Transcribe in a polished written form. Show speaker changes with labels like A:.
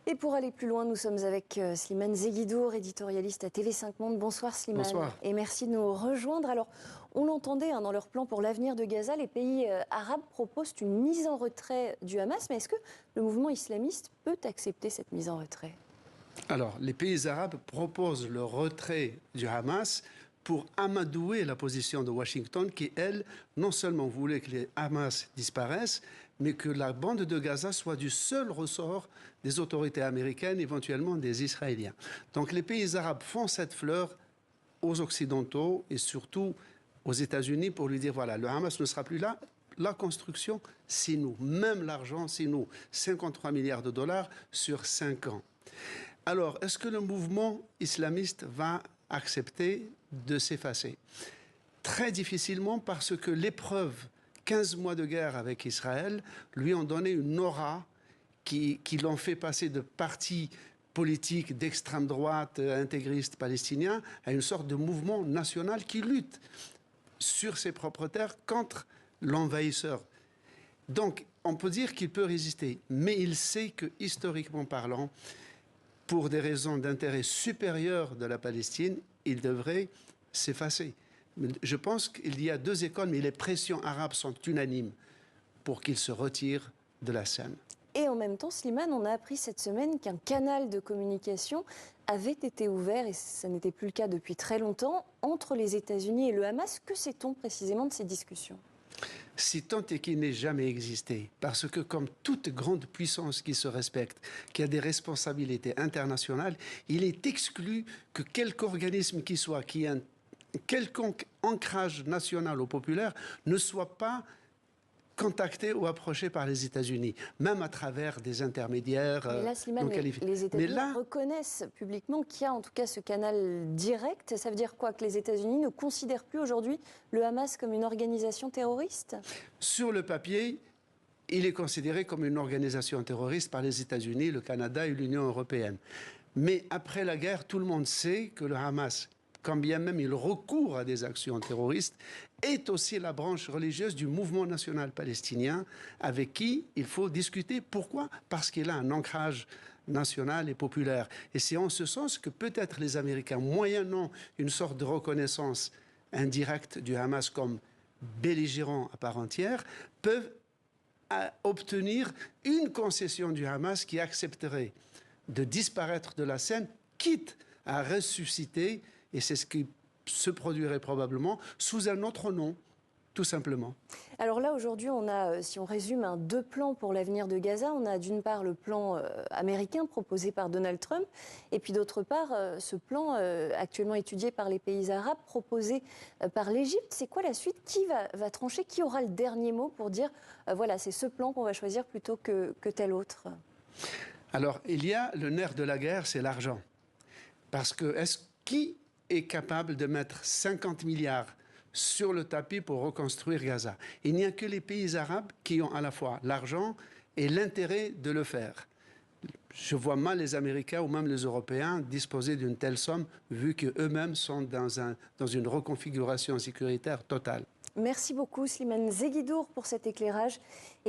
A: Et pour aller plus loin, nous sommes avec Slimane Zeguidour, éditorialiste à TV5 Monde. Bonsoir Slimane.
B: Bonsoir.
A: Et merci de nous rejoindre. Alors, on l'entendait dans leur plan pour l'avenir de Gaza, les pays arabes proposent une mise en retrait du Hamas. Mais est-ce que le mouvement islamiste peut accepter cette mise en retrait ?
B: Alors, les pays arabes proposent le retrait du Hamas pour amadouer la position de Washington qui, elle, non seulement voulait que les Hamas disparaissent, mais que la bande de Gaza soit du seul ressort des autorités américaines, éventuellement des Israéliens. Donc les pays arabes font cette fleur aux Occidentaux et surtout aux États-Unis pour lui dire, voilà, le Hamas ne sera plus là, la construction, c'est nous. Même l'argent, c'est nous. 53 milliards de dollars sur 5 ans. Alors, est-ce que le mouvement islamiste va accepter de s'effacer? Très difficilement, parce que l'épreuve, 15 mois de guerre avec Israël, lui ont donné une aura qui l'ont fait passer de parti politique d'extrême droite, intégriste palestinien, à une sorte de mouvement national qui lutte sur ses propres terres contre l'envahisseur. Donc, on peut dire qu'il peut résister, mais il sait que, historiquement parlant, pour des raisons d'intérêt supérieur de la Palestine, il devrait s'effacer. Je pense qu'il y a deux écoles, mais les pressions arabes sont unanimes pour qu'il se retire de la scène.
A: Et en même temps, Slimane, on a appris cette semaine qu'un canal de communication avait été ouvert, et ça n'était plus le cas depuis très longtemps, entre les États-Unis et le Hamas. Que sait-on précisément de ces discussions ?
B: Si tant est qu'il n'ait jamais existé, parce que comme toute grande puissance qui se respecte, qui a des responsabilités internationales, il est exclu que quelque organisme qui soit, qui ait un quelconque ancrage national ou populaire, ne soit pas contacté ou approché par les États-Unis, même à travers des intermédiaires
A: mais là, Slimane,
B: non qualifiés.
A: les États-Unis reconnaissent publiquement qu'il y a en tout cas ce canal direct. Ça veut dire quoi? Que les États-Unis ne considèrent plus aujourd'hui le Hamas comme une organisation terroriste?
B: Sur le papier, il est considéré comme une organisation terroriste par les États-Unis, le Canada et l'Union européenne. Mais après la guerre, tout le monde sait que le Hamas, quand bien même il recourt à des actions terroristes, est aussi la branche religieuse du mouvement national palestinien avec qui il faut discuter. Pourquoi? Parce qu'il a un ancrage national et populaire. Et c'est en ce sens que peut-être les Américains, moyennant une sorte de reconnaissance indirecte du Hamas comme belligérant à part entière, peuvent obtenir une concession du Hamas qui accepterait de disparaître de la scène, quitte à ressusciter, et c'est ce qui se produirait probablement, sous un autre nom, tout simplement.
A: Alors là, aujourd'hui, on a, si on résume, deux plans pour l'avenir de Gaza. On a d'une part le plan américain proposé par Donald Trump, et puis d'autre part, ce plan actuellement étudié par les pays arabes, proposé par l'Égypte. C'est quoi la suite? Qui va trancher? Qui aura le dernier mot pour dire, voilà, c'est ce plan qu'on va choisir plutôt que tel autre?
B: Alors, il y a le nerf de la guerre, c'est l'argent. Parce que qui est capable de mettre 50 milliards sur le tapis pour reconstruire Gaza? Il n'y a que les pays arabes qui ont à la fois l'argent et l'intérêt de le faire. Je vois mal les Américains ou même les Européens disposer d'une telle somme, vu qu'eux-mêmes sont dans une reconfiguration sécuritaire totale.
A: Merci beaucoup, Slimane Zeguidour, pour cet éclairage.